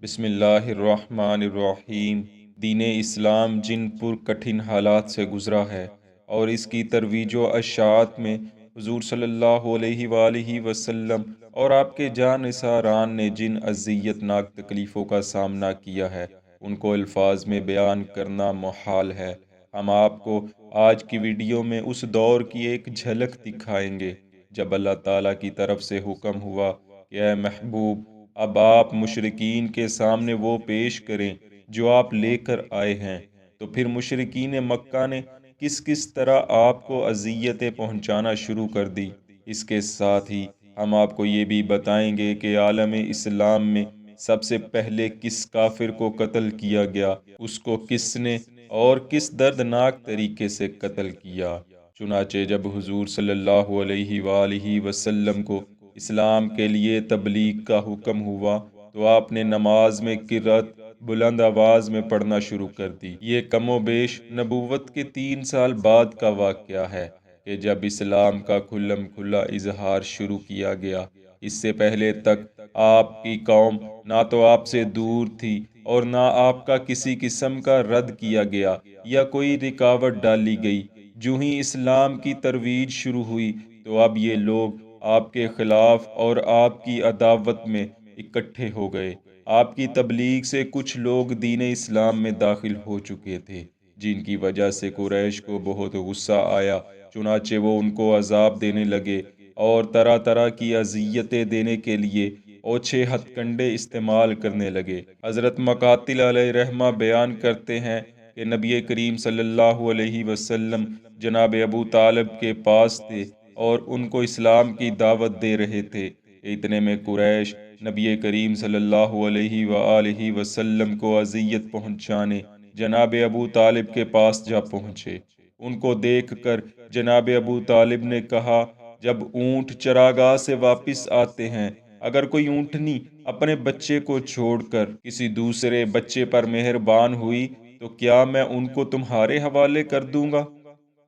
بسم اللہ الرحمن الرحیم۔ دین اسلام جن پر کٹھن حالات سے گزرا ہے اور اس کی ترویج و اشاعت میں حضور صلی اللہ علیہ وآلہ وسلم اور آپ کے جانثاران نے جن اذیت ناک تکلیفوں کا سامنا کیا ہے ان کو الفاظ میں بیان کرنا محال ہے۔ ہم آپ کو آج کی ویڈیو میں اس دور کی ایک جھلک دکھائیں گے جب اللہ تعالیٰ کی طرف سے حکم ہوا کہ اے محبوب، اب آپ مشرکین کے سامنے وہ پیش کریں جو آپ لے کر آئے ہیں۔ تو پھر مشرکین مکہ نے کس کس طرح آپ کو اذیتیں پہنچانا شروع کر دی۔ اس کے ساتھ ہی ہم آپ کو یہ بھی بتائیں گے کہ عالم اسلام میں سب سے پہلے کس کافر کو قتل کیا گیا، اس کو کس نے اور کس دردناک طریقے سے قتل کیا۔ چنانچہ جب حضور صلی اللہ علیہ وآلہ وسلم کو اسلام کے لیے تبلیغ کا حکم ہوا تو آپ نے نماز میں قرأت بلند آواز میں پڑھنا شروع کر دی۔ یہ کم و بیش نبوت کے 3 سال بعد کا واقعہ ہے کہ جب اسلام کا کھلم کھلا اظہار شروع کیا گیا۔ اس سے پہلے تک آپ کی قوم نہ تو آپ سے دور تھی اور نہ آپ کا کسی قسم کا رد کیا گیا یا کوئی رکاوٹ ڈالی گئی۔ جو ہی اسلام کی ترویج شروع ہوئی تو اب یہ لوگ آپ کے خلاف اور آپ کی عداوت میں اکٹھے ہو گئے۔ آپ کی تبلیغ سے کچھ لوگ دین اسلام میں داخل ہو چکے تھے جن کی وجہ سے قریش کو بہت غصہ آیا، چنانچہ وہ ان کو عذاب دینے لگے اور طرح طرح کی اذیتیں دینے کے لیے اوچھے ہتھ کنڈے استعمال کرنے لگے۔ حضرت مقاتل علیہ رحمہ بیان کرتے ہیں کہ نبی کریم صلی اللہ علیہ وسلم جناب ابو طالب کے پاس تھے اور ان کو اسلام کی دعوت دے رہے تھے۔ اتنے میں قریش نبی کریم صلی اللہ علیہ وآلہ وسلم کو اذیت پہنچانے جناب ابو طالب کے پاس جا پہنچے۔ ان کو دیکھ کر جناب ابو طالب نے کہا، جب اونٹ چراگاہ سے واپس آتے ہیں، اگر کوئی اونٹنی اپنے بچے کو چھوڑ کر کسی دوسرے بچے پر مہربان ہوئی تو کیا میں ان کو تمہارے حوالے کر دوں گا؟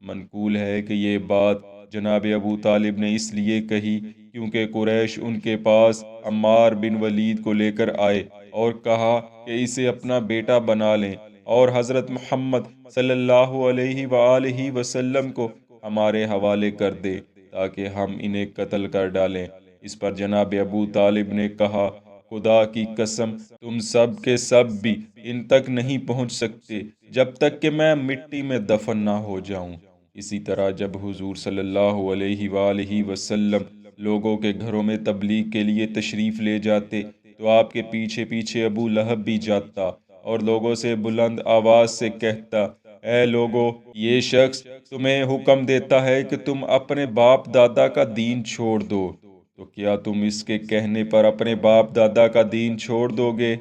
منقول ہے کہ یہ بات جناب ابو طالب نے اس لیے کہی کیونکہ قریش ان کے پاس عمار بن ولید کو لے کر آئے اور کہا کہ اسے اپنا بیٹا بنا لیں اور حضرت محمد صلی اللہ علیہ وآلہ وسلم کو ہمارے حوالے کر دے تاکہ ہم انہیں قتل کر ڈالیں۔ اس پر جناب ابو طالب نے کہا، خدا کی قسم تم سب کے سب بھی ان تک نہیں پہنچ سکتے جب تک کہ میں مٹی میں دفن نہ ہو جاؤں۔ اسی طرح جب حضور صلی اللہ علیہ وآلہ وسلم لوگوں کے گھروں میں تبلیغ کے لیے تشریف لے جاتے تو آپ کے پیچھے پیچھے ابو لہب بھی جاتا اور لوگوں سے بلند آواز سے کہتا، اے لوگو، یہ شخص تمہیں حکم دیتا ہے کہ تم اپنے باپ دادا کا دین چھوڑ دو، تو کیا تم اس کے کہنے پر اپنے باپ دادا کا دین چھوڑ دو گے؟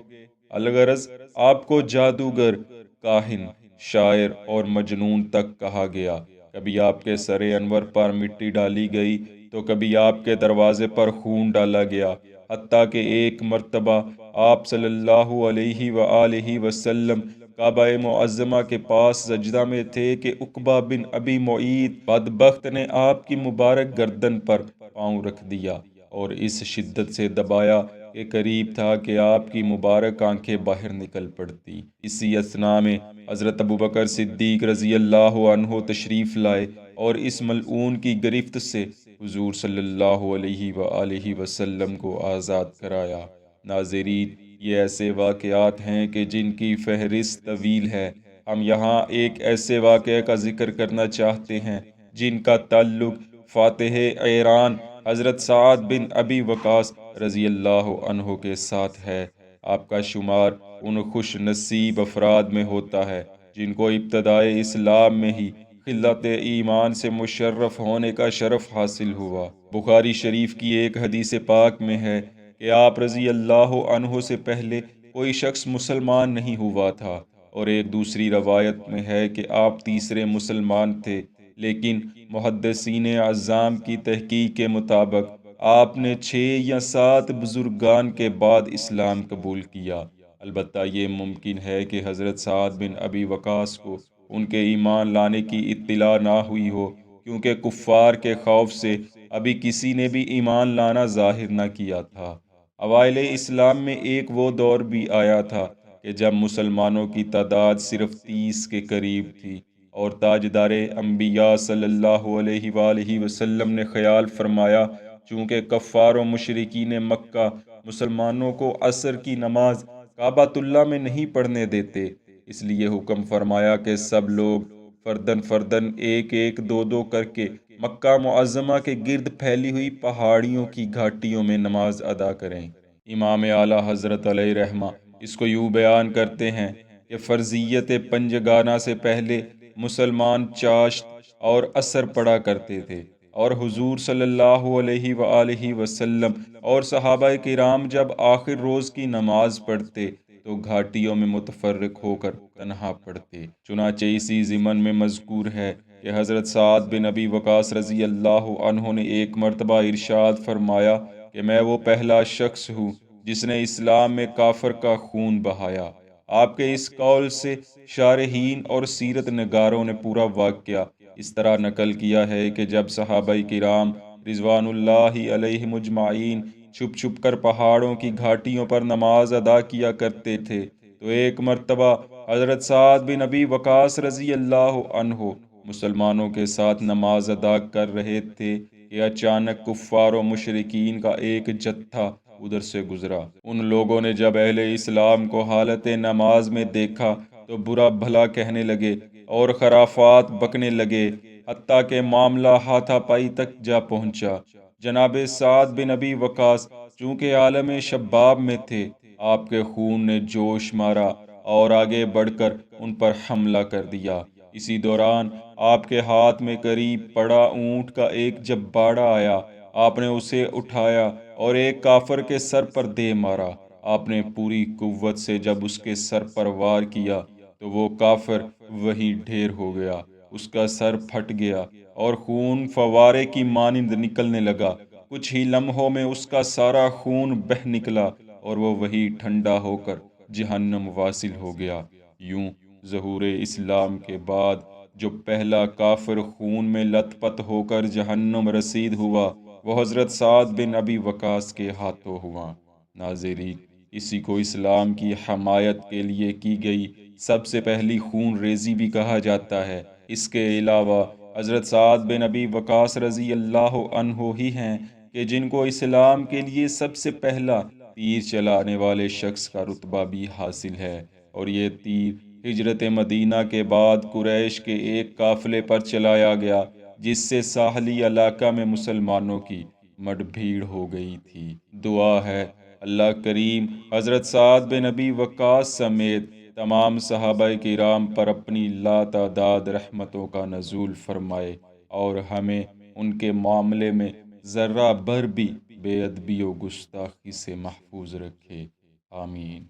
الغرض آپ کو جادوگر، کاہن، شاعر اور مجنون تک کہا گیا۔ کبھی آپ کے سر انور پر مٹی ڈالی گئی تو کبھی آپ کے دروازے پر خون ڈالا گیا، حتیٰ کہ ایک مرتبہ آپ صلی اللہ علیہ وآلہ وسلم کعبہ معظمہ کے پاس سجدہ میں تھے کہ عقبہ بن ابی معیط بدبخت نے آپ کی مبارک گردن پر پاؤں رکھ دیا اور اس شدت سے دبایا کہ قریب تھا کہ آپ کی مبارک آنکھیں باہر نکل پڑتی۔ اسی اثناء میں حضرت ابوبکر صدیق رضی اللہ عنہ تشریف لائے اور اس ملعون کی گرفت سے حضور صلی اللہ علیہ وآلہ وسلم کو آزاد کرایا۔ ناظرین، یہ ایسے واقعات ہیں کہ جن کی فہرست طویل ہے۔ ہم یہاں ایک ایسے واقعے کا ذکر کرنا چاہتے ہیں جن کا تعلق فاتح ایران حضرت سعد بن ابی وقاص رضی اللہ عنہ کے ساتھ ہے۔ آپ کا شمار ان خوش نصیب افراد میں ہوتا ہے جن کو ابتدائے اسلام میں ہی خلت ایمان سے مشرف ہونے کا شرف حاصل ہوا۔ بخاری شریف کی ایک حدیث پاک میں ہے کہ آپ رضی اللہ عنہ سے پہلے کوئی شخص مسلمان نہیں ہوا تھا، اور ایک دوسری روایت میں ہے کہ آپ تیسرے مسلمان تھے، لیکن محدثین اعظام کی تحقیق کے مطابق آپ نے 6 یا 7 بزرگان کے بعد اسلام قبول کیا۔ البتہ یہ ممکن ہے کہ حضرت سعد بن ابی وقاص کو ان کے ایمان لانے کی اطلاع نہ ہوئی ہو، کیونکہ کفار کے خوف سے ابھی کسی نے بھی ایمان لانا ظاہر نہ کیا تھا۔ اوائل اسلام میں ایک وہ دور بھی آیا تھا کہ جب مسلمانوں کی تعداد صرف 30 کے قریب تھی، اور تاجدار انبیاء صلی اللہ علیہ وآلہ وسلم نے خیال فرمایا چونکہ کفار و مشرکین مکہ مسلمانوں کو عصر کی نماز کعبۃ اللہ میں نہیں پڑھنے دیتے، اس لیے حکم فرمایا کہ سب لوگ فردن فردن ایک ایک دو دو کر کے مکہ معظمہ کے گرد پھیلی ہوئی پہاڑیوں کی گھاٹیوں میں نماز ادا کریں۔ امام اعلیٰ حضرت علیہ رحمہ اس کو یوں بیان کرتے ہیں کہ فرضیت پنجگانہ سے پہلے مسلمان چاشت اور عصر پڑھا کرتے تھے، اور حضور صلی اللہ علیہ وآلہ وسلم اور صحابہ کرام جب آخر روز کی نماز پڑھتے تو گھاٹیوں میں متفرق ہو کر تنہا پڑھتے۔ چنانچہ اسی ضمن میں مذکور ہے کہ حضرت سعد بن ابی وقاص رضی اللہ عنہ نے ایک مرتبہ ارشاد فرمایا کہ میں وہ پہلا شخص ہوں جس نے اسلام میں کافر کا خون بہایا۔ آپ کے اس قول سے شارحین اور سیرت نگاروں نے پورا واقعہ اس طرح نقل کیا ہے کہ جب صحابہ کرام رضوان اللہ علیہ مجمعین چھپ چھپ کر پہاڑوں کی گھاٹیوں پر نماز ادا کیا کرتے تھے، تو ایک مرتبہ حضرت سعد بن ابی وقاص رضی اللہ عنہ مسلمانوں کے ساتھ نماز ادا کر رہے تھے کہ اچانک کفار و مشرکین کا ایک جتھا ادھر سے گزرا۔ ان لوگوں نے جب اہل اسلام کو حالت نماز میں دیکھا تو برا بھلا کہنے لگے اور خرافات بکنے لگے، حتیٰ کہ معاملہ ہاتھا پائی تک جا پہنچا۔ جناب سعد بن ابی وقاص چونکہ عالم شباب میں تھے، آپ کے خون نے جوش مارا اور آگے بڑھ کر ان پر حملہ کر دیا۔ اسی دوران آپ کے ہاتھ میں قریب پڑا اونٹ کا ایک جباڑا آیا، آپ نے اسے اٹھایا اور ایک کافر کے سر پر دے مارا۔ آپ نے پوری قوت سے جب اس کے سر پر وار کیا تو وہ کافر وہی ڈھیر ہو گیا، اس کا سر پھٹ گیا اور خون فوارے کی مانند نکلنے لگا۔ کچھ ہی لمحوں میں اس کا سارا خون بہہ نکلا اور وہ وہی ٹھنڈا ہو کر جہنم واصل ہو گیا۔ یوں ظہور اسلام کے بعد جو پہلا کافر خون میں لت پت ہو کر جہنم رسید ہوا وہ حضرت سعد بن ابی وقاص کے ہاتھوں ہوا۔ ناظرین، اسی کو اسلام کی حمایت کے لیے کی گئی سب سے پہلی خون ریزی بھی کہا جاتا ہے۔ اس کے علاوہ حضرت سعد بن ابی وقاص رضی اللہ عنہ ہی ہیں کہ جن کو اسلام کے لیے سب سے پہلا تیر چلانے والے شخص کا رتبہ بھی حاصل ہے، اور یہ تیر ہجرت مدینہ کے بعد قریش کے ایک قافلے پر چلایا گیا جس سے ساحلی علاقہ میں مسلمانوں کی مڈ بھیڑ ہو گئی تھی۔ دعا ہے اللہ کریم حضرت سعد بن ابی وقاص سمیت تمام صحابہ کرام پر اپنی لا تعداد رحمتوں کا نزول فرمائے اور ہمیں ان کے معاملے میں ذرہ بھر بھی بے ادبی و گستاخی سے محفوظ رکھے۔ آمین۔